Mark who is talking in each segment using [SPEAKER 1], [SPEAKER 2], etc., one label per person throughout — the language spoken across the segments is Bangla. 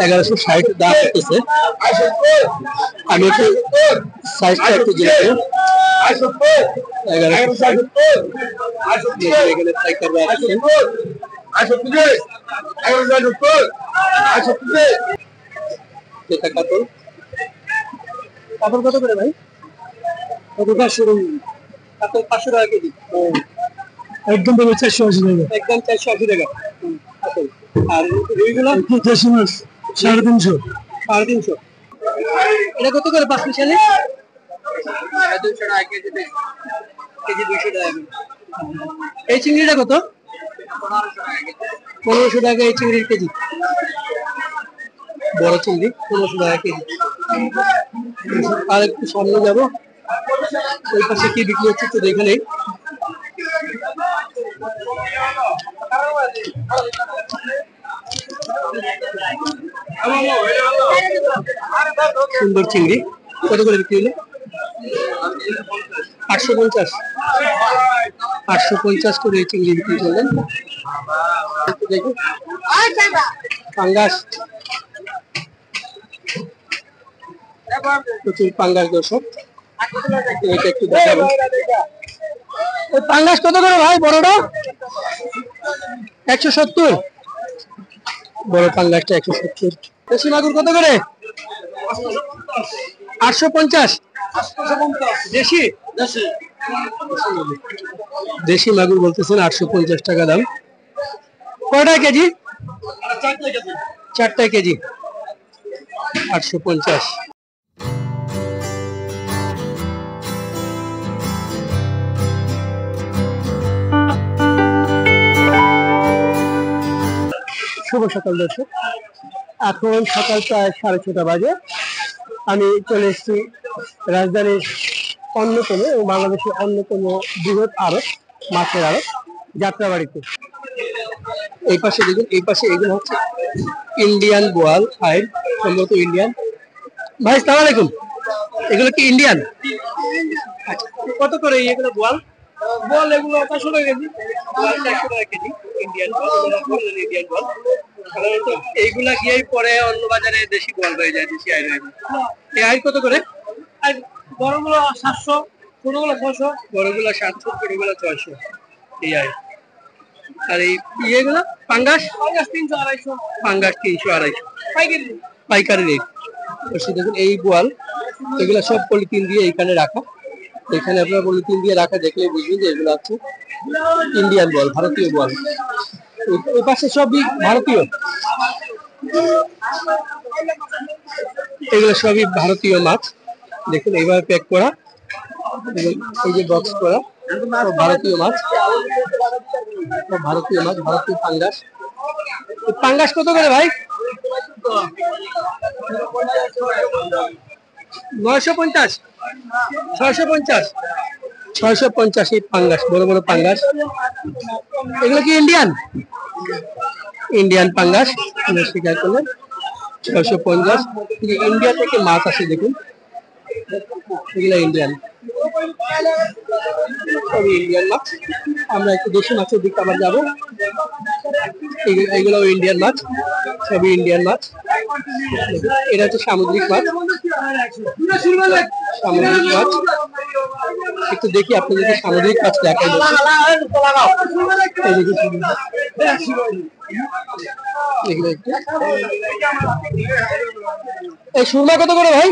[SPEAKER 1] 1160 দাম করতেছে। আমি একটু সাইজটা একটু জেনে 1160 এখানে পাইকাররা আসছেন। কাতল কাতল কত করে ভাই? কত 500 টাকা কেজি। একদম 480 টাকা। একদম 480 টাকা। আর রুইগুলো দেশি মাছ 350 350। এটা কত করে 5 মিশালে? 200 টাকা কেজি। কেজি 200 টাকা। এই চিংড়িটা কত? 1500 টাকা এই চিংড়ির কেজি। বড় চিংড়ি 1500 টাকা কেজি। আর একটু সামনে যাব, ওই পাশে কি বিক্রি হচ্ছে তো দেখে নেই। সুন্দর চিংড়ি কত করে বিক্রি হলো? 850। 850 করে এই চিংড়ি বিক্রি করলেন। পাঙ্গাস, প্রচুর পাঙ্গাস দর্শক। এটা একটু দেখাবো। পাঙ্গাস কত করে ভাই বড়টা? 170। বড় পাঙ্গাসটা 170। দেশি মাগুর কত করে? 850। দেশি দেশি মাগুর বলতেছেন 850 টাকা দাম। কয়টা কেজি? 4টা কেজি 850। শুভ সকাল দর্শক, এখন সকাল প্রায় 6:30 বাজে। আমি চলে এসেছি রাজধানীর অন্যতম এবং বাংলাদেশের অন্যতম বৃহৎ আড়ত, মাছের আড়ত যাত্রাবাড়িতে। এই পাশে দেখুন, এই পাশে এগুলো হচ্ছে ইন্ডিয়ান বোয়াল ফাইল, সম্ভবত ইন্ডিয়ান। ভাই সালাম আলাইকুম, এগুলো কি ইন্ডিয়ান? কত করে এগুলো বোয়াল? বল এগুলো 500 টাকা কেজি। 100 টাকা কেজি ইন্ডিয়ান বল। ইন্ডিয়ান বল সাধারণত এইগুলা গিয়েই পরে অন্য বাজারে দেশি বল হয়ে যায়, দেশি আইর হয়ে যায়। এই আইর কত করে? বড়গুলো 700, ছোটগুলো 600। বড়গুলো 700, ছোটগুলো 600 এই আইর। আর এই ইয়েগুলো পাঙ্গাস 300 250। পাঙ্গাস 300 250 পাইকারি রেট। দেখুন এই বোয়াল, এগুলো সব পলিথিন দিয়ে এখানে রাখা। এখানে আপনারা পলিথিন দিয়ে রাখা দেখলে বুঝবেন যে এগুলো আছে ইন্ডিয়ান বল, ভারতীয় বল। এই পাশে সবই ভারতীয়, এগুলো সবই ভারতীয় মাছ। দেখুন এইভাবে প্যাক করা, এই যে বক্স করা, ভারতীয় মাছ। ভারতীয় মাছ, ভারতীয় পাঙ্গাস। পাঙ্গাস কত করে ভাই? 950 650 650 এই পাঙ্গাস, বড় বড় পাঙ্গাস। এগুলো কি ইন্ডিয়ান? ইন্ডিয়ান পাঙ্গাস স্বীকার করলেন 650। ইন্ডিয়া থেকে মাছ আসে দেখুন, এগুলো ইন্ডিয়ান, সবই ইন্ডিয়ান মাছ। আমরা একটু দেশি মাছের দিকে আবার যাবো। এগুলো ইন্ডিয়ান মাছ, সবই ইন্ডিয়ান মাছ। এটা হচ্ছে সামুদ্রিক মাছ, সামুদ্রিক মাছ। একটু দেখি আপনাদেরকে সামুদ্রিক মাছ দেখাই। এই সুরমা কত করে ভাই?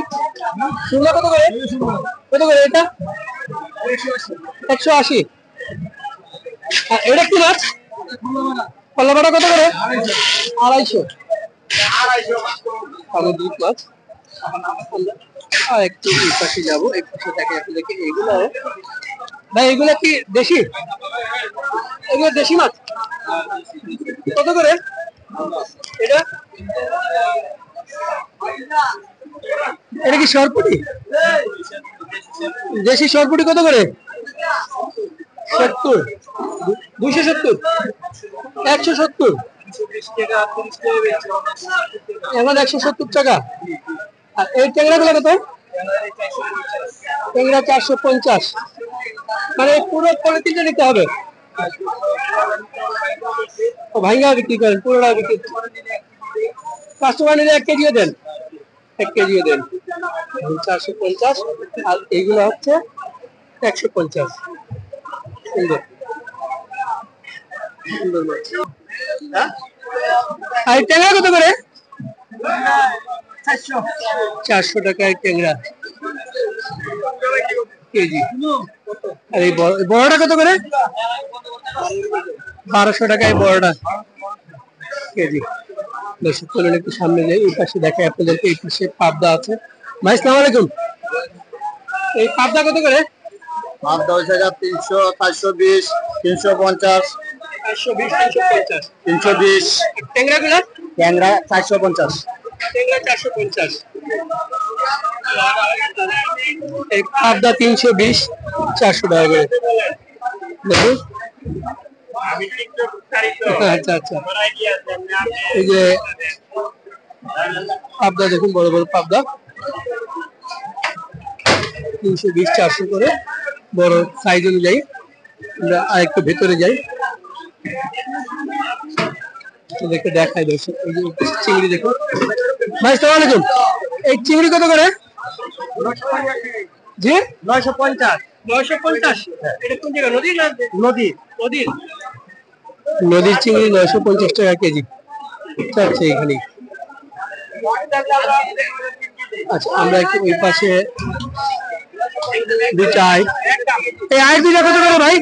[SPEAKER 1] সুরমা কত করে? কত করে এটা? 180। আর এটা কি মাছ? কলাবাটা কত করে? 250। সামুদ্রিক মাছ। আর একটু এই পাশে যাবো, এই পাশে দেখে আপনাদেরকে এগুলো। ভাই এগুলো কি দেশি? এগুলো দেশি মাছ কত করে? এটা এটা কি সরপুটি? দেশি সরপুটি কত করে? 70 270 170। এখন 170 টাকা। আর এই ট্যাংরা গুলো কত? ট্যাংরা 450। মানে পুরো পলিথিনটা নিতে হবে। ও ভাঙ্গা বিক্রি করেন, পুরোটা বিক্রি। কাস্টমার নিলে 1 কেজিও দেন, 1 কেজিও দেন। 450 আর এইগুলো হচ্ছে 150। সুন্দর সুন্দর মাছ। আর ট্যাংরা কত করে? 400 টাকায় ট্যাংরা কেজি। আর এই বড়টা কত করে? 1200 টাকায় বড়টা কেজি। দর্শক চলুন একটু সামনে যাই, এই পাশে দেখাই আপনাদেরকে। এই পাশে পাবদা আছে। ভাই আসসালামু আলাইকুম। এই পাবদা কত করে?
[SPEAKER 2] পাবদা হচ্ছে 300, 420, 350,
[SPEAKER 1] 420, 350। ট্যাংরা গুলা?
[SPEAKER 2] ট্যাংরা 450।
[SPEAKER 1] ট্যাংরা 450। এই পাবদা 320, 400 টাকা করে। দেখুন। আচ্ছা আচ্ছা। এই যে পাবদা দেখুন, বড় বড় পাবদা 320, 400 করে বড় সাইজ অনুযায়ী। আমরা আরেকটু ভেতরে যাই, দেখে দেখাই দর্শক। এই যে চিংড়ি দেখুন। ভাই আসসালামু আলাইকুম। এই চিংড়ি কত করে? জি
[SPEAKER 2] 950।
[SPEAKER 1] 950। এটা কোন জায়গা? নদী না?
[SPEAKER 2] নদী।
[SPEAKER 1] নদীর নদীর চিংড়ি 950 টাকা কেজি চাচ্ছে এখানে। আচ্ছা, আমরা একটু ওই পাশে দুইটা আয়। এই আয় দুইটা কত করে ভাই?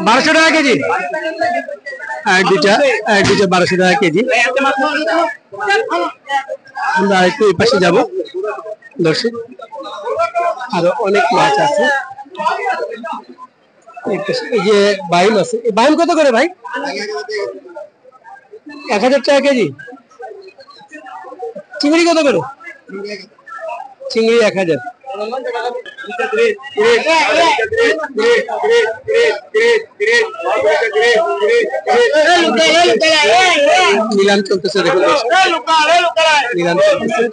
[SPEAKER 1] 1200 টাকা কেজি। আয় দুইটা 1200 টাকা কেজি। আমরা একটু ওই পাশে যাবো দর্শক, আরো অনেক মাছ আছে। এই যে বাইম আছে, এই বাইম কত করে ভাই? 1000 টাকা কেজি। চিংড়ি কত করে? চিংড়ি 1000। নিলাম চলতেছে দেখুন, নিলাম চলতেছে।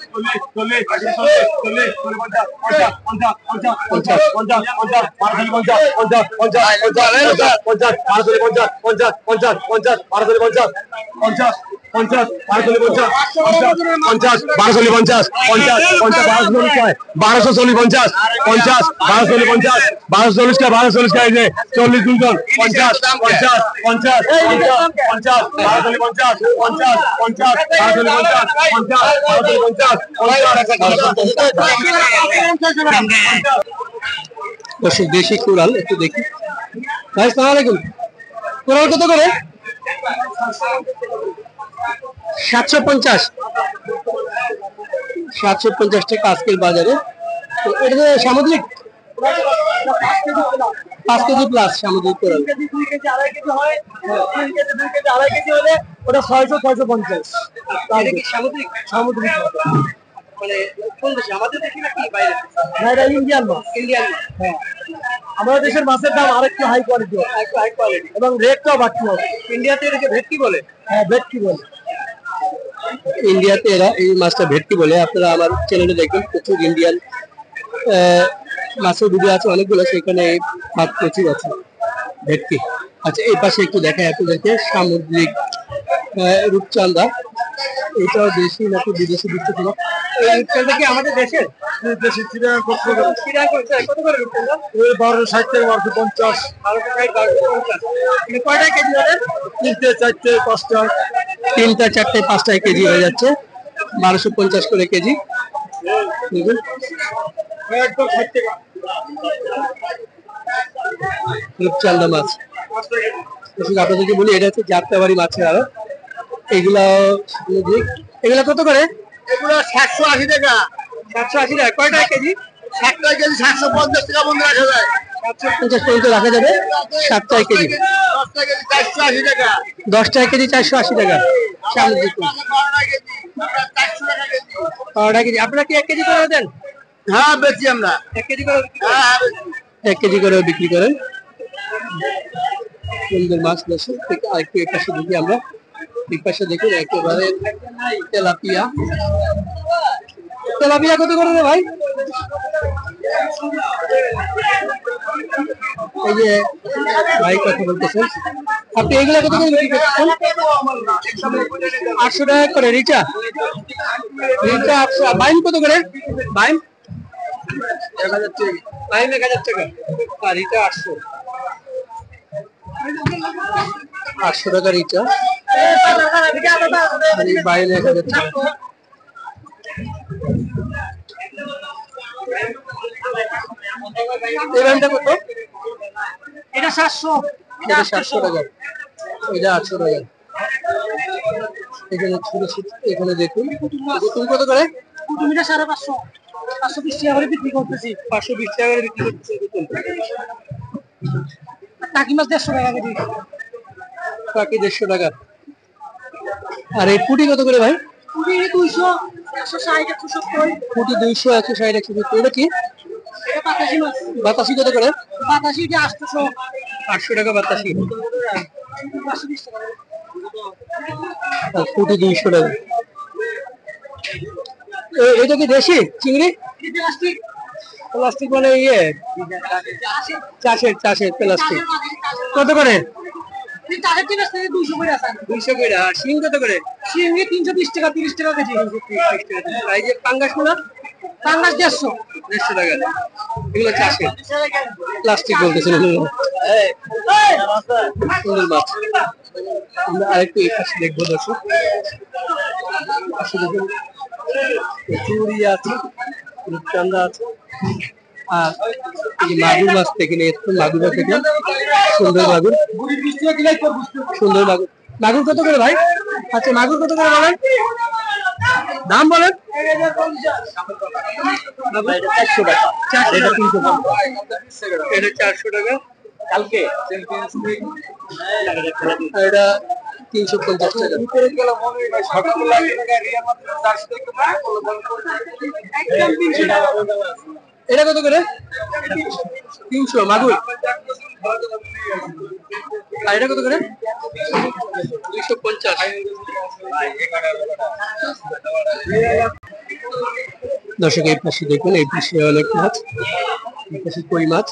[SPEAKER 1] 1250। দেশি কুড়াল একটু দেখি। ভাই আসসালামু আলাইকুম। কুড়াল কত করে? 750। 750 টাকা আজকের বাজারে। তো এটা সামুদ্রিক 5 কেজি প্লাস সামুদ্রিক কুড়াল।
[SPEAKER 2] ওটা 600, 650।
[SPEAKER 1] সামুদ্রিক
[SPEAKER 2] সামুদ্রিক
[SPEAKER 1] মানে কোন দেশে? আমাদের দেশে নাকি বাইরে?
[SPEAKER 2] না, এটা ইন্ডিয়ান মাছ।
[SPEAKER 1] ইন্ডিয়ান মাছ।
[SPEAKER 2] হ্যাঁ, আমাদের দেশের মাছের দাম আরেকটু হাই কোয়ালিটি,
[SPEAKER 1] হাই কোয়ালিটি
[SPEAKER 2] এবং রেটটাও বাড়তি হবে।
[SPEAKER 1] ইন্ডিয়াতে এটাকে ভেটকি বলে।
[SPEAKER 2] হ্যাঁ, ভেটকি বলে।
[SPEAKER 1] ইন্ডিয়াতে এরা এই মাছটা ভেটকি বলে। আপনারা আমার চ্যানেলে দেখবেন, প্রচুর ইন্ডিয়ান মাছের ভিডিও আছে অনেকগুলো, সেখানে মাছ প্রচুর আছে ভেটকি। আচ্ছা, এই পাশে একটু দেখাই আপনাদেরকে সামুদ্রিক রূপচাঁদা। এটাও দেশি নাকি বিদেশি দিচ্ছে কিনা? এই রূপচাঁদা কি আমাদের দেশের?
[SPEAKER 2] দেশি চিরাং কত করে?
[SPEAKER 1] কত করে রূপচাঁদা?
[SPEAKER 2] 1260 থেকে 1250।
[SPEAKER 1] 1250। কয়টা কেজি হবে?
[SPEAKER 2] 3টে, 4টে, 5টা।
[SPEAKER 1] 3টা, 4টে, 5টায় কেজি হয়ে যাচ্ছে। 1250 করে কেজি। দেখুন
[SPEAKER 2] একদম 60 টাকা।
[SPEAKER 1] রূপচাঁদা মাছ। আপনাদেরকে বলি, এটা হচ্ছে যাত্রাবাড়ি মাছের আড়ত। এগুলা সামুদ্রিক। এগুলা কত করে?
[SPEAKER 2] এগুলো 780 টাকা।
[SPEAKER 1] 780 টাকা। কয় টাকা কেজি?
[SPEAKER 2] 60 টাকা কেজি, 750 টাকা বন্ধ রাখা যায়।
[SPEAKER 1] 750 পর্যন্ত রাখা যাবে। 7 টাকা কেজি।
[SPEAKER 2] 10 টাকা কেজি 480 টাকা।
[SPEAKER 1] 10 টাকা কেজি 480 টাকা সামুদ্রিক মাছ।
[SPEAKER 2] 12 টাকা কেজি, 400 টাকা কেজি।
[SPEAKER 1] 12 টাকা কেজি। আপনারা কি 1 কেজি করে দেন?
[SPEAKER 2] হ্যাঁ, বেচি আমরা।
[SPEAKER 1] 1 কেজি করে?
[SPEAKER 2] হ্যাঁ,
[SPEAKER 1] 1 কেজি করে বিক্রি করেন। সুন্দর মাছ দর্শক। আরেকটু এই পাশে দেখি আমরা। এই পাশে দেখুন একেবারে তেলাপিয়া। তেলাপিয়া কত করে রে ভাই? এই যে ভাই কথা বলতেছেন, আপনি এগুলো কত করে বিক্রি করতেছেন? 800 টাকা করে রিচা। রিচা 800। বাইম কত করে? বাইম 1000 টাকা। বাইম 1000 টাকা আর রিচা 800। 800 টাকা রিচা আর এই বাইম 1000 টাকা। এই বাইমটা কত?
[SPEAKER 3] এটা 700।
[SPEAKER 1] এটা 700 টাকা, এটা 800 টাকা। এখানে ছোট ছোট, এখানে দেখুন তুমি কত করে?
[SPEAKER 3] কুটুমিটা 550, 520 টাকা করে বিক্রি করতেছি।
[SPEAKER 1] 520 টাকা করে বিক্রি করতেছে দেখুন।
[SPEAKER 3] আর টাকি মাছ 150 টাকা কেজি।
[SPEAKER 1] বাকি 150 টাকা। আর এই পুঁটি কত করে ভাই?
[SPEAKER 3] পুঁটি 200, 160, 170।
[SPEAKER 1] পুঁটি 200, 160, 170। এটা কি?
[SPEAKER 3] এটা বাতাসি মাছ।
[SPEAKER 1] বাতাসি কত করে?
[SPEAKER 3] বাতাসি যে 800।
[SPEAKER 1] 800 টাকা বাতাসি।
[SPEAKER 3] 520 টাকা।
[SPEAKER 1] আর পুঁটি 200 টাকা। এটা কি দেশি চিংড়ি?
[SPEAKER 3] এটা প্লাস্টিক।
[SPEAKER 1] প্লাস্টিক মানে ইয়ে চাষের প্লাস্টিক। কত করে?
[SPEAKER 3] এই চালের টিপ আছে 200 করে আছে।
[SPEAKER 1] 200 করে। আর শিং কত করে?
[SPEAKER 3] চিংড়ি 320 টাকা, 30 টাকা কেজি।
[SPEAKER 1] আর এই যে পাঙ্গাস গুলো?
[SPEAKER 3] পাঙ্গাস 150।
[SPEAKER 1] 150 টাকা। এগুলো চাষের প্লাস্টিক বলতেছেন এগুলো। সুন্দর মাছ। আমরা আরেকটু এই পাশে দেখবো দর্শক। পাশে দেখুন চুড়ি আছে, রূপচান্দা আছে, আর এই যে মাগুর মাছ থেকে নিয়ে এসছেন। মাগুর মাছ দেখলাম, সুন্দর মাগুর, সুন্দর মাগুর। মাগুর কত করে ভাই? আচ্ছা মাগুর কত করে বলেন, দাম বলেন। 400 টাকা। এটা 350। এটা 400 টাকা। কালকে এটা 350 টাকা। এটা কত করে? 300 মাগুর। আর এটা কত করে? 250। দর্শক এই পাশে দেখুন, এই পাশে অনেক মাছ, এই পাশে কই মাছ,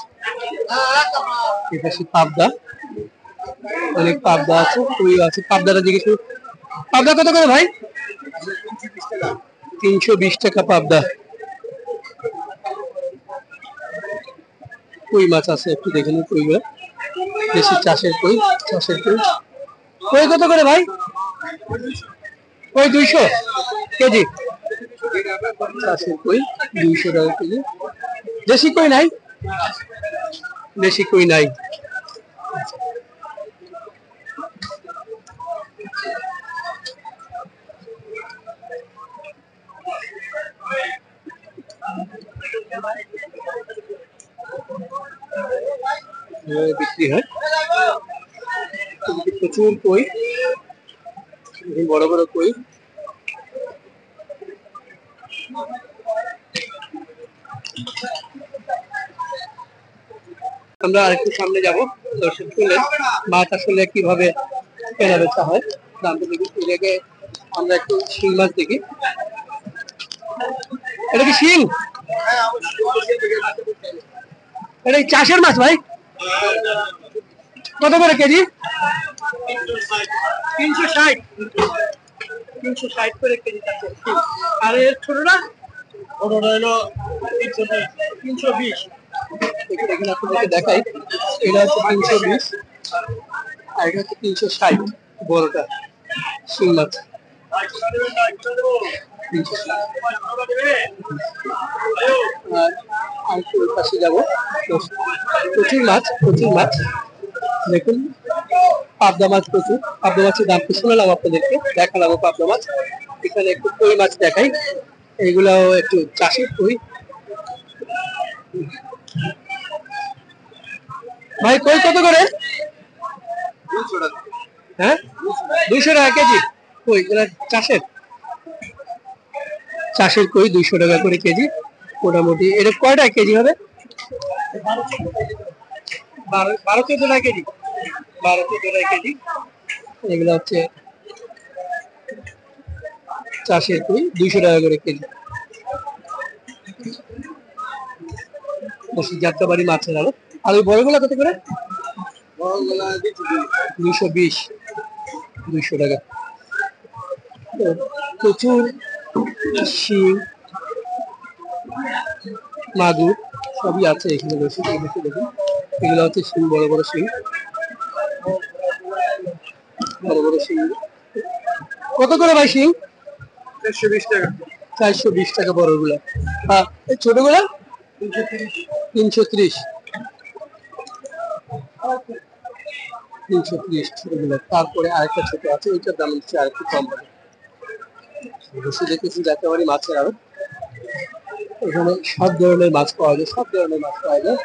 [SPEAKER 1] এই পাশে পাবদা, অনেক পাবদা আছে, কই আছে। পাবদাটা জিজ্ঞেস করুন, পাবদা কত করে ভাই? 320 টাকা পাবদা। কই মাছ আছে, একটু দেখে নিন কইগুলো। দেশি চাষের কই, চাষের কই। কই কত করে ভাই? কই 200 কেজি। চাষের কই 200 টাকা কেজি। দেশি কই নাই? দেশি কই নাই। বিক্রি হয় প্রচুর কই, বড় বড় কই। আমরা আরেকটু সামনে যাব, দর্শক শুনলেন মাছ আসলে কিভাবে কেনা বেচা হয়, দাম দেখি। এর আগে আমরা একটু শিং মাছ দেখি। এটা কি শিং? এটা কি চাষের মাছ ভাই? কত করে কেজি? 360। 360 করে কেজি চাষের শিং। আর এর ছোটটা? ছোটটা হলো 320। এখানে আপনাদেরকে দেখাই, এটা হচ্ছে 320 আর এটা হচ্ছে 360 বড়টা শিং মাছ। 360। আর একটু ওই পাশে যাবো, প্রচুর মাছ, প্রচুর মাছ দেখুন। পাবদা মাছ প্রচুর। পাবদা মাছের দাম শুনলাম আপনাদেরকে, দেখালাম পাবদা মাছ। এখানে একটু কই মাছ দেখাই, এইগুলাও একটু চাষের কই। ভাই কই কত করে? 200 টাকা। হ্যাঁ 200 টাকা কেজি কই। এরা চাষের, চাষের কই 200 টাকা করে কেজি মোটামুটি। এটা কয়টা কেজি হবে? 12-14 টাকা কেজি। 12-14 টাকা কেজি। এগুলো হচ্ছে চাষের কই, 200 টাকা করে কেজি। যাত্রাবাড়ি মাছের আড়ত। আর ওই বড়গুলা কত করে? 220, 200 টাকা। তো প্রচুর শিং, মাগুর সবই আছে এখানে। বেশি দেখুন, এগুলো হচ্ছে শিং, বড় বড় শিং, বড় বড় শিং। কত করে ভাই শিং?
[SPEAKER 2] 420 টাকা।
[SPEAKER 1] 420 টাকা বড়গুলা। হ্যাঁ, এই ছোটগুলা 330, 330 ছোটগুলা। তারপরে আরেকটা ছোট আছে, ওইটার দাম হচ্ছে আর একটু কম হবে। বসে দেখেছি যাত্রাবাড়ি মাছের আড়ত। এখানে সব ধরনের মাছ পাওয়া যায়, সব ধরনের মাছ পাওয়া যায়।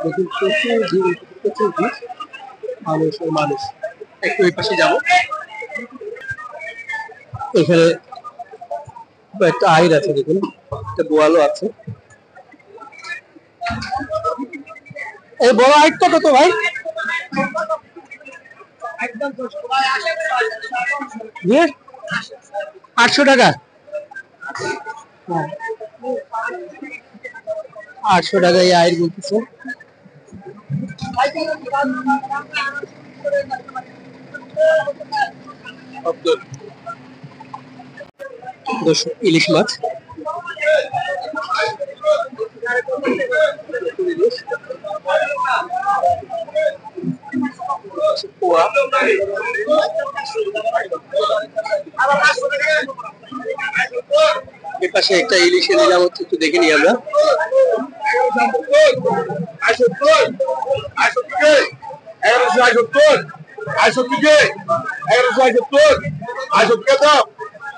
[SPEAKER 1] দেখুন প্রচুর ভিড়, প্রচুর ভিড়, মানুষের মানুষ। একটু ওই পাশে যাবো। এখানে একটা আইর আছে, দেখুন একটা বোয়ালও আছে। এই বড় আইরটা কত ভাই? 800 টাকা। 800 টাকা এই আইর বলতেছে। ইলিশ মাছ, এর পাশে একটা ইলিশের নিলাম হচ্ছে, একটু দেখে নিই আমরা।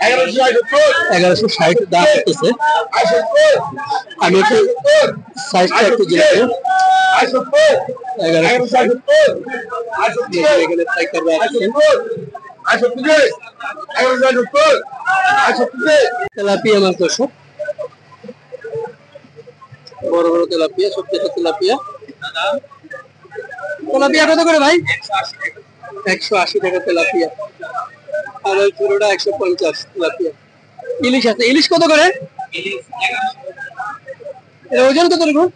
[SPEAKER 1] 1160 দাম করতেছে। আমি একটু সাইজটা একটু জেনে 1160 এখানে পাইকাররা আসছেন। তেলাপিয়া মাছ দর্শক, বড় বড় তেলাপিয়া, সবচেয়ে তেলাপিয়া। তেলাপিয়া কত করে ভাই? 180 টাকা তেলাপিয়া। আর ওই পুরোটা 150 তেলাপিয়া। ইলিশ আছে, ইলিশ কত করে? এর ওজন কত রকম?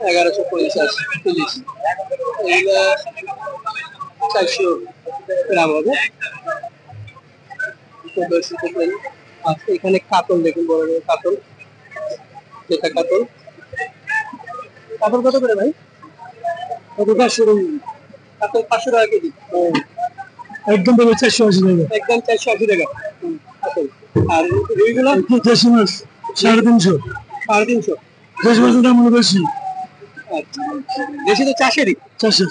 [SPEAKER 1] 1150 ইলিশ। এগুলা 400 গ্রাম হবে। এখানে কাতল দেখুন, বড় বড় কাতল। এটা কাতল, কাতল কত করে ভাই? কত? 500 টাকা। কাতল 500 টাকা কেজি। একদম 480 টাকা। একদম 480 টাকা কাতল। আর রুইগুলো দেশি মাছ 350, 350। দেশি মাছের দাম হলো বেশি। আচ্ছা, দেশি তো 400, 350,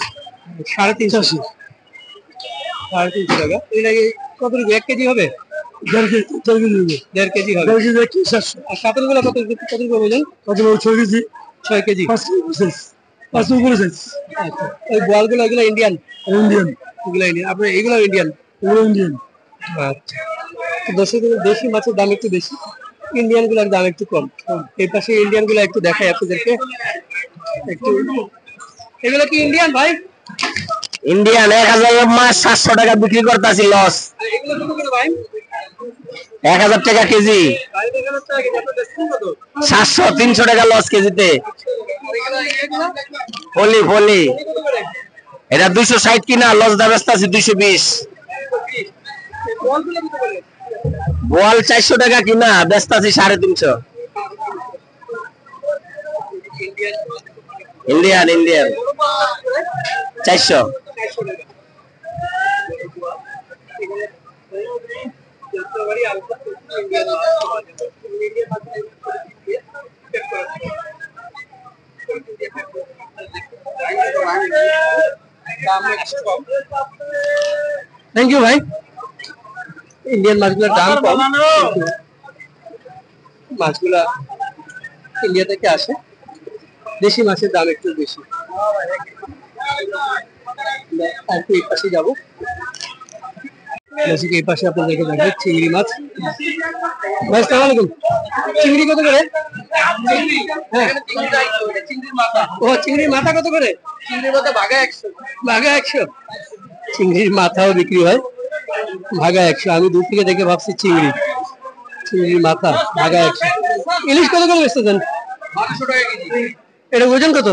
[SPEAKER 1] 350 টাকা। এটা কত? 1 কেজি হবে? 1.5 কেজি হবে। 700। আর কাতলগুলো কত কত বললেন? কাতল 6 কেজি। 6 কেজি, 5 উপরে সাইজ। আচ্ছা, ওই বলগুলো এগুলো ইন্ডিয়ান? ইন্ডিয়ান, এগুলো ইন্ডিয়ান। আপনার এগুলো ইন্ডিয়ান? এগুলো ইন্ডিয়ান। আচ্ছা, দর্শক দেশি মাছের দাম একটু বেশি, ইন্ডিয়ান গুলোর দাম একটু কম। এই পাশে ইন্ডিয়ান গুলো একটু দেখাই আপনাদেরকে একটু। এগুলো কি ইন্ডিয়ান ভাই?
[SPEAKER 4] ইন্ডিয়ান 1000 মাছ 700 টাকা বিক্রি করতেছি, লস।
[SPEAKER 1] এগুলো কত করে ভাই?
[SPEAKER 4] 1000 টাকা কেজি। 700, 300 টাকা লস কেজিতে। ফলি ফলি এটা 260 কিনা, লস দা ব্যস্ত আছে 220। বল 400 টাকা কিনা, ব্যস্ত আছে 350। Indian Indian 400।
[SPEAKER 1] থ্যাংক ইউ ভাই। ইন্ডিয়ান মাছগুলোর দাম কম, মাছগুলা ইন্ডিয়া থেকে আসে, দেশি মাছের দাম একটু বেশি। একটু এই পাশে যাবো, এই পাশে আপনাদেরকে দেখাই চিংড়ি মাছ। ভাই আসসালামু আলাইকুম। চিংড়ি কত করে? ও, চিংড়ির মাথা কত করে?
[SPEAKER 2] চিংড়ির মধ্যে ভাগা 100।
[SPEAKER 1] ভাগা 100। চিংড়ির মাথাও বিক্রি হয় ভাগা 100। আমি দূর থেকে দেখে ভাবছি চিংড়ির মাথা ভাগা 100। ইলিশ কত করে বেচতেছেন?
[SPEAKER 2] 1200 টাকা কেজি।
[SPEAKER 1] এটা ওজন কত?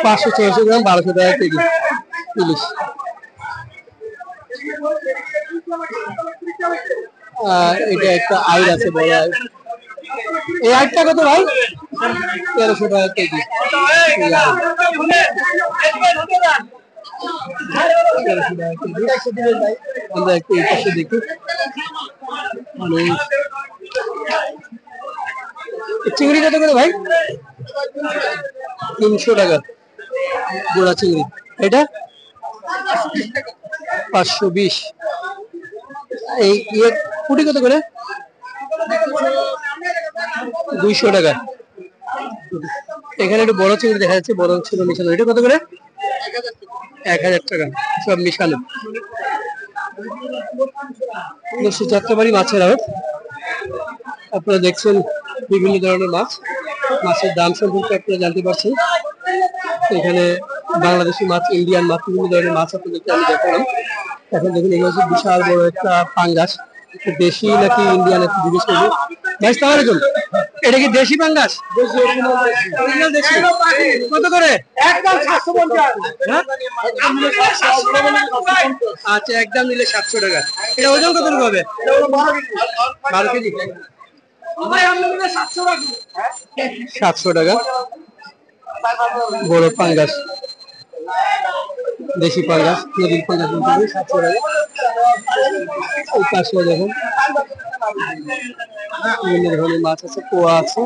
[SPEAKER 1] 500-600 গ্রাম, 1200 টাকা কেজি ইলিশ। এটা একটা আইর আছে, বড় আইর। এই আইরটা কত ভাই? 1300 টাকা কেজি। এই আইর। 1300 টাকা কেজি। আমরা একটু এই পাশে দেখি। চিংড়ি কত করে ভাই? 300 টাকা গোড়া চিংড়ি। এটা 520। এই পুঁটি কত করে? 200 টাকা। এখানে একটু বড় চিংড়ি দেখা যাচ্ছে, বড় ছিল মিশানো। এটা কত করে? 1000 টাকা সব মিশানো। যাত্রাবাড়ি মাছের আড়ত। আপনারা দেখছেন বিভিন্ন ধরনের মাছ, মাছের দাম সম্পর্কে আপনারা জানতে পারছেন। এখানে বাংলাদেশি মাছ, ইন্ডিয়ান মাছ, বিভিন্ন ধরনের মাছ আপনাদেরকে আমি দেখালাম। এখন দেখুন এগুলো হচ্ছে বিশাল বড় একটা পাঙ্গাস। দেশি নাকি ইন্ডিয়ান একটু জিজ্ঞেস করবো। ভাই সালাম আলাইকুম, এটা কি দেশি পাঙ্গাস? অরিজিনাল দেশি। কত করে?
[SPEAKER 3] একদম 750।
[SPEAKER 1] হ্যাঁ? আচ্ছা, একদম নিলে 700 টাকা। এটা ওজন কত হবে? 12 কেজি। 700 টাকা বড় পাঙ্গাস, দেশি পাঙ্গাস, নদীর পাঙ্গাস 700 টাকা। এই পাশে দেখুন বিভিন্ন ধরনের মাছ আছে, পোয়া আছে।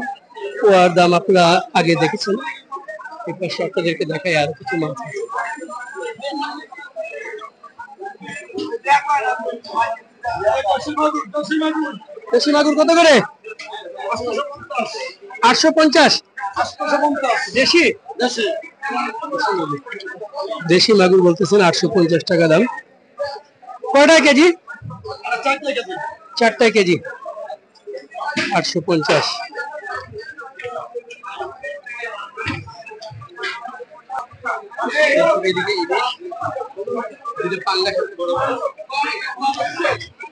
[SPEAKER 1] পোয়ার দাম আপনারা আগে দেখেছেন। এই পাশে আপনাদেরকে দেখাই আরো কিছু মাছ আছে। দেশি মাগুর কত করে? 850। দেশি দেশি মাগুর বলতেছেন 850 টাকা দাম। কয়টা কেজি? 4টা কেজি 850।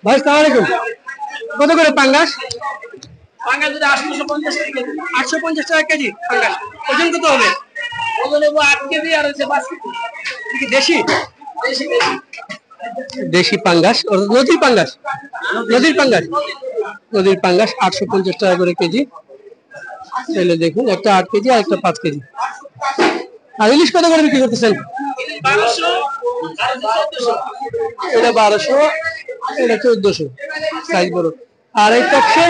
[SPEAKER 1] ভাই সালাম আলাইকুম, কত করে পাঙ্গাস?
[SPEAKER 3] পাঙ্গাস যদি 850 টাকা কেজি।
[SPEAKER 1] 850 টাকা কেজি পাঙ্গাস। ওজন কত হবে?
[SPEAKER 3] ওজন নেবো 8 কেজি আর হচ্ছে 5 কেজি।
[SPEAKER 1] কি দেশি?
[SPEAKER 3] দেশি
[SPEAKER 1] দেশি পাঙ্গাস, নদীর পাঙ্গাস। নদীর পাঙ্গাস, নদীর পাঙ্গাস 850 টাকা করে কেজি। তাহলে দেখুন একটা 8 কেজি আর একটা 5 কেজি। আর ইলিশ কত করে বিক্রি করতেছেন?
[SPEAKER 3] 1200 আর 1400।
[SPEAKER 1] এটা 1200, এটা 1400, সাইজ বড়। আর এই টপসে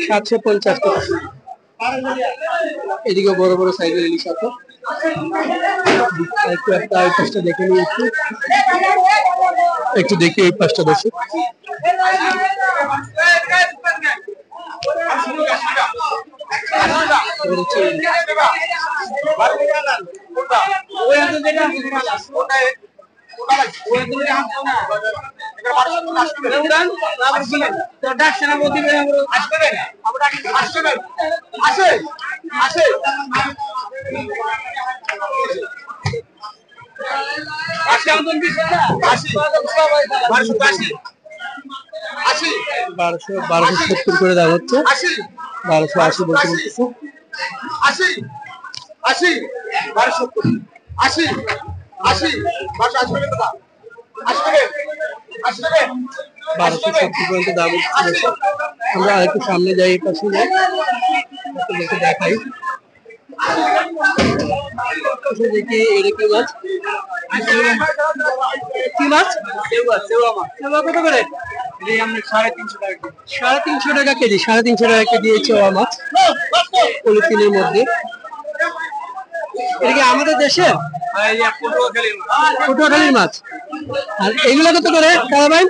[SPEAKER 1] 750 টাকা। এদিকে বড় বড় সাইজের ইলিশ আছে। একটু একটা এই পাশটা দেখে নিই, একটু দেখি এই পাশটা দর্শক। বারোশো 1270 করে দাম হচ্ছে। 1280 বলতে বলতেছে। 1270 পর্যন্ত দাম হচ্ছে। আমরা আরেকটু সামনে যাই, এই পাশে যাই, আপনাদেরকে দেখাই। দেখি এটা কি মাছ? কি মাছ? সেবা কত করে?
[SPEAKER 2] 350 টাকা কেজি।
[SPEAKER 1] 350 টাকা কেজি। 350 টাকা কেজি এই চেওয়া মাছ, পলিথিনের মধ্যে। এটা কি আমাদের দেশে? পটুয়াখালীর মাছ। আর এগুলো কত করে কালাবাইন?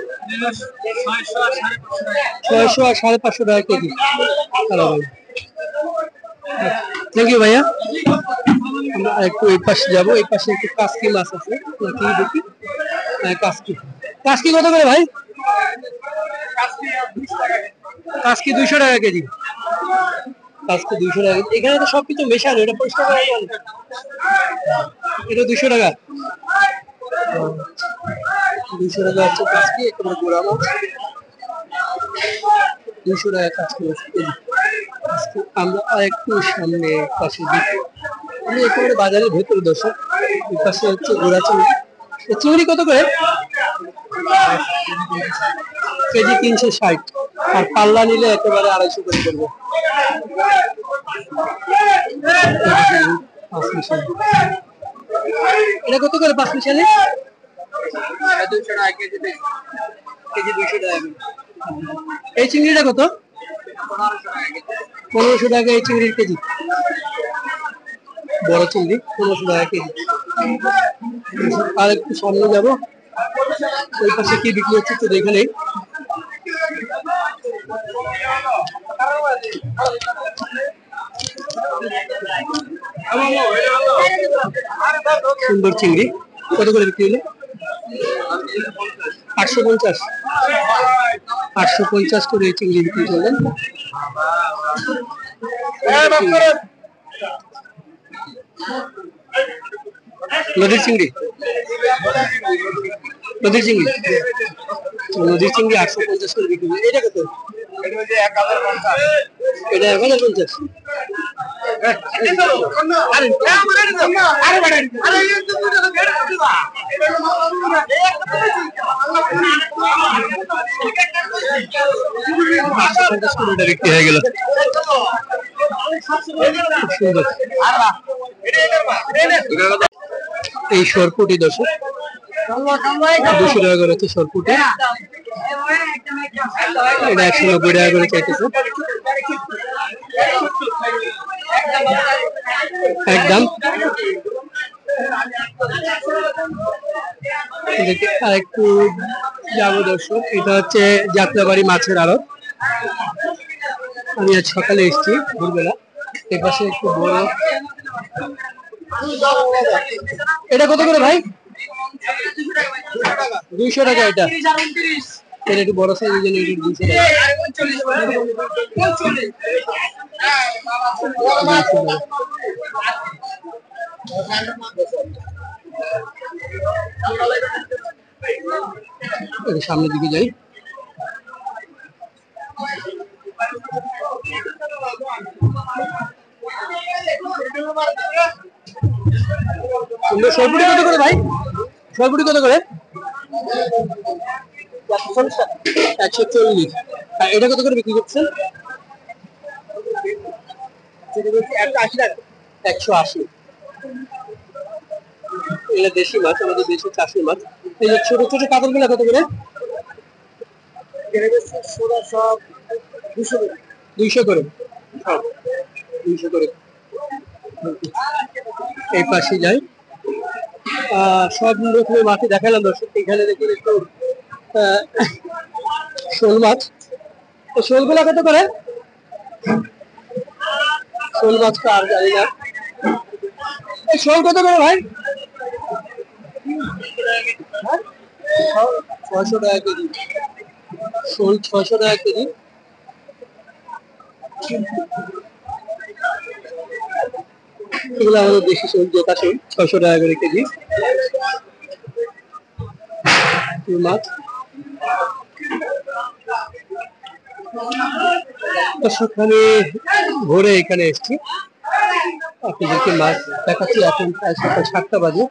[SPEAKER 1] 600 আর 550 টাকা কেজি কালাবাইন। থ্যাংক ইউ ভাইয়া। আমরা একটু এই পাশে যাবো। এই পাশে একটু কাসকি মাছ আছে, নাকি দেখি। কাসকি, কাসকি কত করে ভাই? কাসকি 200 টাকা কেজি। কাসকি 200 টাকা। এখানে তো সবকিছু মেশানো, এটা পরিষ্কার করা যায় না। এটা 200 টাকা। 200 টাকা হচ্ছে কাসকি, এখানে গোড়া মাছ 200 টাকা কাসকি মাছ কেজি। আমরা একটু সামনে পাশে দিকে আমি একেবারে বাজারের ভেতরে দর্শক এই পাশে হচ্ছে ঘোড়া চিংড়ি। এই চিংড়ি কত করে? কেজি 360, আর পাল্লা নিলে একেবারে 250 করে পড়বে। এটা কত করে 5 মিশালি?
[SPEAKER 2] 200 টাকা কেজি, কেজি 200 টাকা।
[SPEAKER 1] এই চিংড়িটা কত? 1500 টাকা এই চিংড়ির কেজি। বড় চিংড়ি 1500 টাকা কেজি। আর একটু সামনে যাবো, ওই পাশে কি বিক্রি হচ্ছে তো দেখে নেই। সুন্দর চিংড়ি কত করে বিক্রি হলো? 850। 850 করে এই চিংড়ি বিক্রি করলেন। নদীর চিংড়ি, নদীর চিংড়ি, নদীর চিংড়ি 850 করে বিক্রি করলেন। এটা কত? এটা 1050। বিক্রি হয়ে গেল। সুন্দর এই সরপুটি দর্শক 200 টাকা করে হচ্ছে সরপুটি। এটা 190 টাকা করে চাইতেছে একদম। আরেকটু যাবো দর্শক, এটা হচ্ছে যাত্রাবাড়ি মাছের আড়ত। আমি আজ সকালে এসেছি ভোরবেলা। এর পাশে একটু বড়, এটা কত করে ভাই? 200 টাকা। এটা এটা একটু বড় সাইজের জন্য 200 টাকা। সামনের দিকে যাই। সরপুটি কত করে ভাই? সরপুটি কত করে? 140। আর এটা কত করে বিক্রি করছেন? 180। এটা দেশি মাছ, আমাদের দেশি চাষের মাছ। এই যে ছোট ছোট কাতল গুলা কত করে? 200 করে। 200 করে। এই পাশে যাই, সব রকমের মাছ দেখালাম দর্শক। এখানে দেখুন একটু শোল মাছ। শোল গুলা কত করে? শোল মাছ তো আর জানি না। এই শোল কত করে ভাই? 600 টাকা কেজি। শোল 600 টাকা কেজি। এগুলো আমাদের দেশি শোল, জোতা শোল 600 টাকা করে কেজি। মাছ সকালে ভোরে এখানে এসেছি, আপনাদেরকে মাছ দেখাচ্ছি। এখন প্রায় সকাল 7টা বাজে।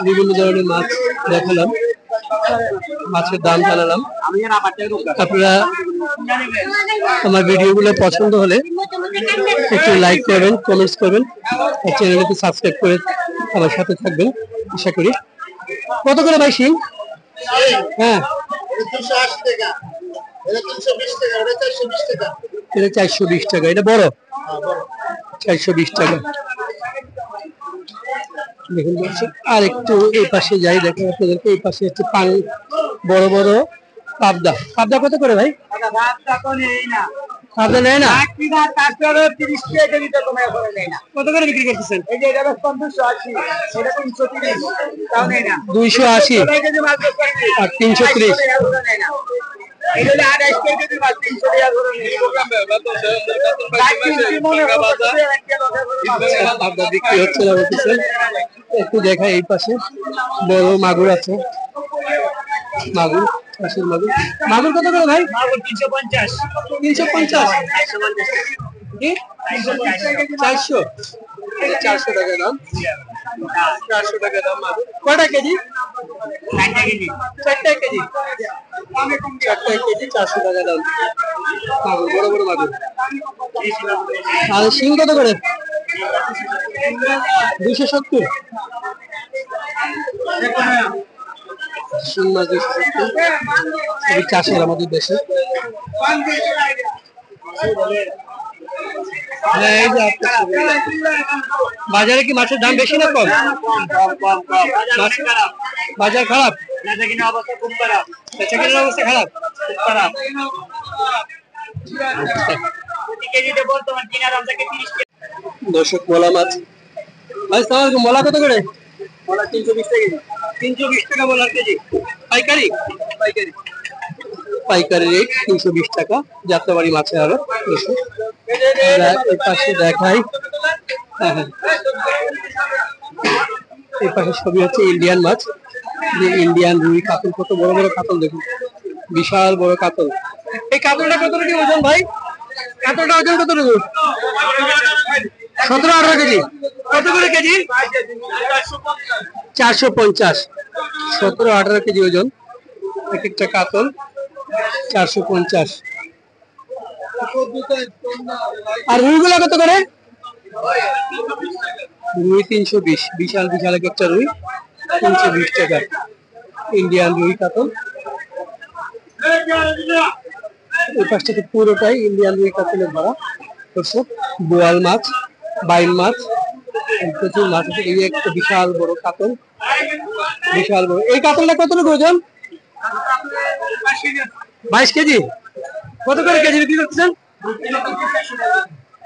[SPEAKER 1] বিভিন্ন ধরনের মাছ দেখালাম, মাছের দাম জানালাম। আপনারা আমার ভিডিওগুলো পছন্দ হলে একটু লাইক করবেন, কমেন্টস করবেন, আর চ্যানেলটি সাবস্ক্রাইব করে আমার সাথে থাকবেন আশা করি। কত করে ভাই শিং? হ্যাঁ, এটা 420 টাকা। এটা বড় 420 টাকা। দেখুন আর একটু এই পাশে যাই, দেখেন আপনাদেরকে। এই পাশে হচ্ছে পানি, বড় বড় পাবদা। পাবদা কত করে ভাই? পাবদা নেয় না? কত করে বিক্রি করতেছেন? 280 আর 330। বিক্রি হচ্ছে না বলতেছে। একটু দেখা, এই পাশে বড় মাগুর আছে, মাগুর 80 মাগুর। মাগুর কত করে ভাই?
[SPEAKER 2] মাগুর 350
[SPEAKER 1] 350 কি 400 400 টাকা দাম, 400 টাকা দাম মাগুর। কয়টা কেজি?
[SPEAKER 2] 60 কেজি
[SPEAKER 1] 4টা কেজি, 4টা কেজি 400 টাকা দাম মাগুর, বড় বড় মাগুর। আর শিং কত করে? 270 শিং মাছ 270 চাষের আমাদের দেশে। এই যে বাজারে কি মাছের দাম বেশি না কম? বাজার খারাপ,
[SPEAKER 2] অবস্থা খুব খারাপ,
[SPEAKER 1] বেচাকেনার অবস্থা খারাপ,
[SPEAKER 2] খুব খারাপ। কেজিতে বর্তমান কিনার দাম থেকে 30 টাকা।
[SPEAKER 1] দর্শক মোলা মাছ ভাই, সালাম মোলা কত করে?
[SPEAKER 2] বলা 320 টাকা কেজি
[SPEAKER 1] 320 টাকা মোলার কেজি। পাইকারি
[SPEAKER 2] পাইকারি।
[SPEAKER 1] পাইকারি রেট 320 টাকা। যাত্রাবাড়ি মাছের আড়ত। এই পাশে দেখাই, হ্যাঁ হ্যাঁ, এই পাশে ছবি হচ্ছে ইন্ডিয়ান মাছ, যে ইন্ডিয়ান রুই কাতল, কত বড় বড় কাতল দেখুন, বিশাল বড় কাতল। এই কাতলটা কত টাকা ওজন ভাই? কাতলটা ওজন কত টাকা? 17-18 কেজি। কত করে কেজি? 450। 17-18 কেজি ওজন এক একটা কাতল, 450। আর রুইগুলা কত করে? রুই 320, বিশাল বিশাল এক একটা রুই 320 টাকা। ইন্ডিয়ান রুই কাতল, এই পাশটাতে পুরোটাই ইন্ডিয়ান রুই কাতলের ভরা। দর্শক বোয়াল মাছ, বাইন মাছ, প্রচুর মাছ আছে। এই একটা বিশাল বড় কাতল, বিশাল বড়। এই কাতলটা কত টাকা ওজন? 22 কেজি। কত করে কেজি বিক্রি করতেছেন?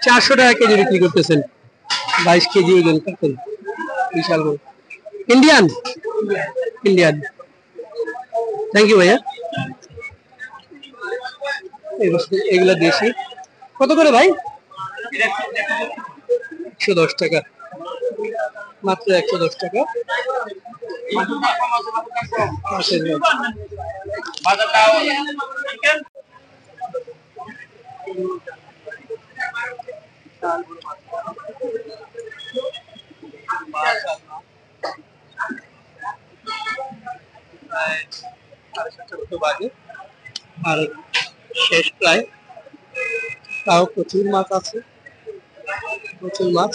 [SPEAKER 1] 400 টাকা কেজি বিক্রি করতেছেন। 22 কেজি ওজন কাতল, বিশাল বড়। Indian, Indian. থ্যাংক ইউ ভাইয়া। এগুলা দেশি। কত করে ভাই? 110 টাকা, মাত্র 110 টাকা। আর শেষ প্রায়, তাও প্রচুর মাছ আছে, প্রচুর মাছ।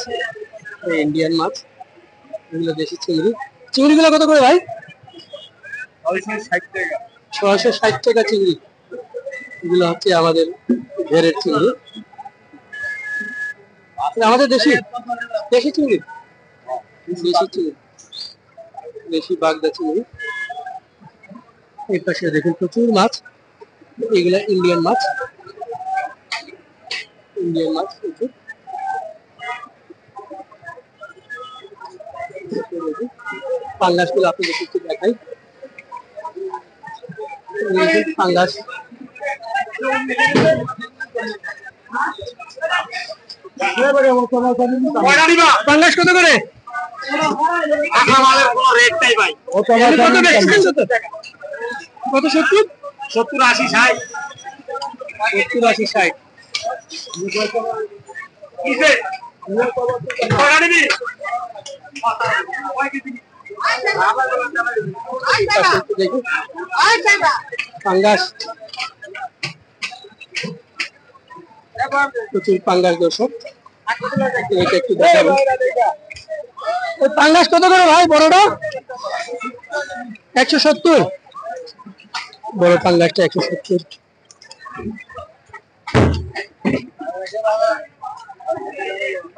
[SPEAKER 1] ইন্ডিয়ান মাছ, এগুলো দেশি চিংড়ি। চিংড়িগুলো কত করে ভাই? 660 টাকা চিংড়ি। এগুলো হচ্ছে আমাদের ঘেরের চিংড়ি, আমাদের দেশি দেশি চিংড়ি, দেশি চিংড়ি, দেশি বাগদা চিংড়ি। এই পাশে দেখুন প্রচুর মাছ, এগুলা ইন্ডিয়ান মাছ, ইন্ডিয়ান মাছ প্রচুর। পাঙ্গাস গুলো আপনাদের একটু দেখাই। পাঙ্গাস পাঙ্গাস কত করে? কত? 70,
[SPEAKER 2] 70, 80, 60।
[SPEAKER 1] 70, 80, 60। পাঙ্গাস, প্রচুর পাঙ্গাস দর্শক। এটা একটু দেখাবো। পাঙ্গাস কত করে ভাই? বড়টা 170, বড় পাঙ্গাসটা 170।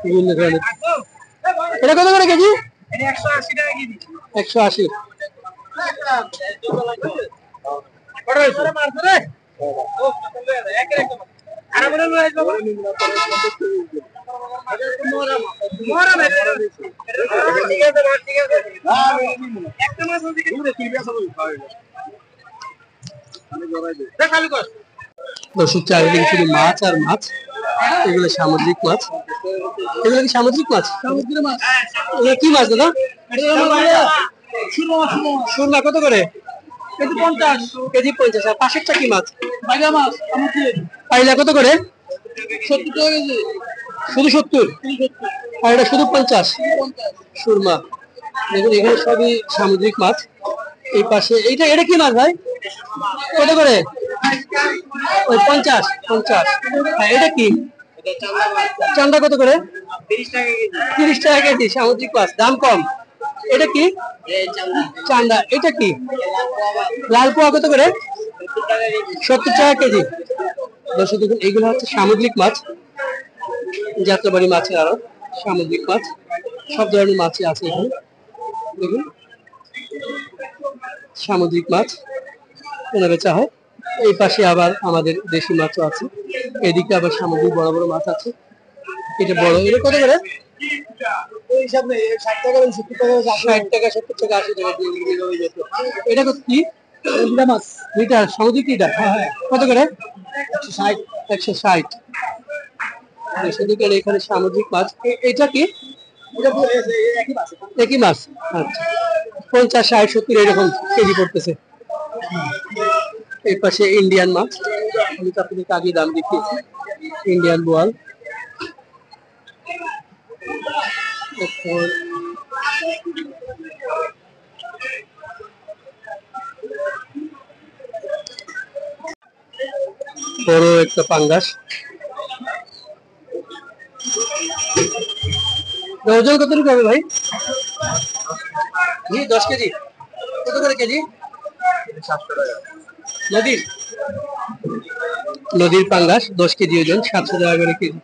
[SPEAKER 1] বিভিন্ন ধরনের। এটা কত করে কেজি?
[SPEAKER 2] 180 টাকা কেজি।
[SPEAKER 1] 180। দর্শক চারিদিকে শুধু মাছ আর মাছ। এগুলো সামুদ্রিক মাছ। এগুলো কি সামুদ্রিক মাছ? সমুদ্রের মাছ। এগুলো কি মাছ দাদা? সুরমা। কত করে?
[SPEAKER 3] KG 50,
[SPEAKER 1] KG 50। আর পাশেরটা কি মাছ?
[SPEAKER 3] বাইলা মাছ আমার দিয়ে
[SPEAKER 1] পাইলা কত করে?
[SPEAKER 3] 70 টাকা কেজি,
[SPEAKER 1] শুধু 70, আর এটা শুধু 50।
[SPEAKER 3] 50,
[SPEAKER 1] সুরমা, দেখুন এখানে সবই সামুদ্রিক মাছ। এই পাশে এটা কি মাছ ভাই? কত করে? ওই 50, 50। হ্যাঁ, এটা কি? চান্দা কত করে? 30 টাকা কেজি সামুদ্রিক মাছ, দাম কম। এটা কি? চান্দা। এটা কি? লাল পোয়া কত করে? 70 টাকা কেজি। দর্শক দেখুন এগুলো হচ্ছে সামুদ্রিক মাছ, যাত্রাবাড়ি মাছের আরো সামুদ্রিক মাছ, সব ধরনের মাছই আছে এখানে। দেখুন সামুদ্রিক মাছ কেনা বেচা হয়। এই পাশে আবার আমাদের দেশি মাছও আছে, এদিকে আবার সামুদ্রিক বড় বড় মাছ আছে। এটা বড়, এটা কত করে?
[SPEAKER 3] ওই হিসাব নেই 60 টাকা 70 টাকা
[SPEAKER 1] 60 টাকা 70 টাকা 80 টাকা দিয়ে বিক্রি হয়ে যেত। এটা কত কি?
[SPEAKER 3] বিলা মাছ
[SPEAKER 1] লিটার সামুদ্রিক লিটার কত করে?
[SPEAKER 3] 160,
[SPEAKER 1] 160। সেদিকে এখানে সামুদ্রিক মাছ। এটা কি?
[SPEAKER 3] এটা তো একই মাছ।
[SPEAKER 1] একই মাছ। আচ্ছা, 50, 60, 70 এরকম কেজি পড়তেছে। এই পাশে ইন্ডিয়ান মাছ, আমি তো আপনাদেরকে আগে দাম দেখিয়েছি। ইন্ডিয়ান বোয়াল। এরপর বড় একটা পাঙ্গাস। ওজন কত হবে ভাই? 10 কেজি। কত করে কেজি? 700 টাকা। নদীর পাঙ্গাস 10 কেজি ওজন, 700 টাকা করে কেজি।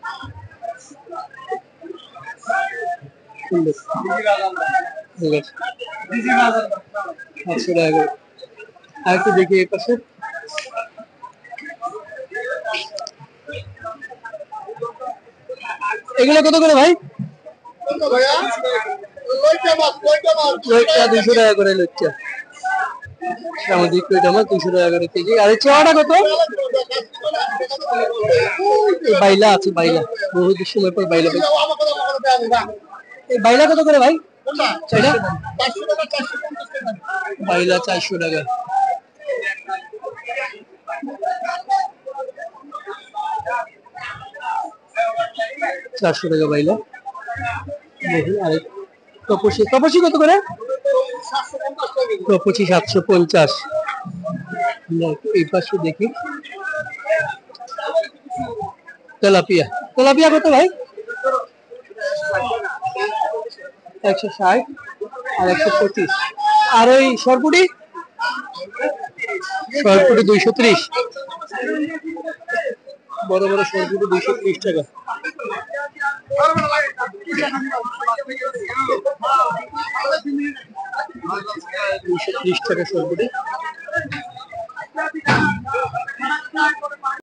[SPEAKER 1] সুন্দর পাঙ্গাস, 700 টাকা করে। আর একটু দেখি এই পাশে। এগুলো কত করে ভাই? লইট্টা 200 টাকা করে লইট্টা। সামুদ্রিক লইট্টা মাছ 200 টাকা করে কেজি। আর এই চেওয়াটা কত? বাইলা আছে, বাইলা বহু সময় পর বাইলা পাই। এই বাইলা কত করে ভাই? এটা বাইলা 400 টাকা। বাইলা। দেখি আরেক তপসি, তপসি কত করে? তপসি 750। এই পাশে দেখি তেলাপিয়া, তেলাপিয়া কত ভাই? 160 আর 125। আর ওই সরপুটি? সরপুটি 230। বড় বড় সরপুটি 230 টাকা। 230 টাকা সরপুটি।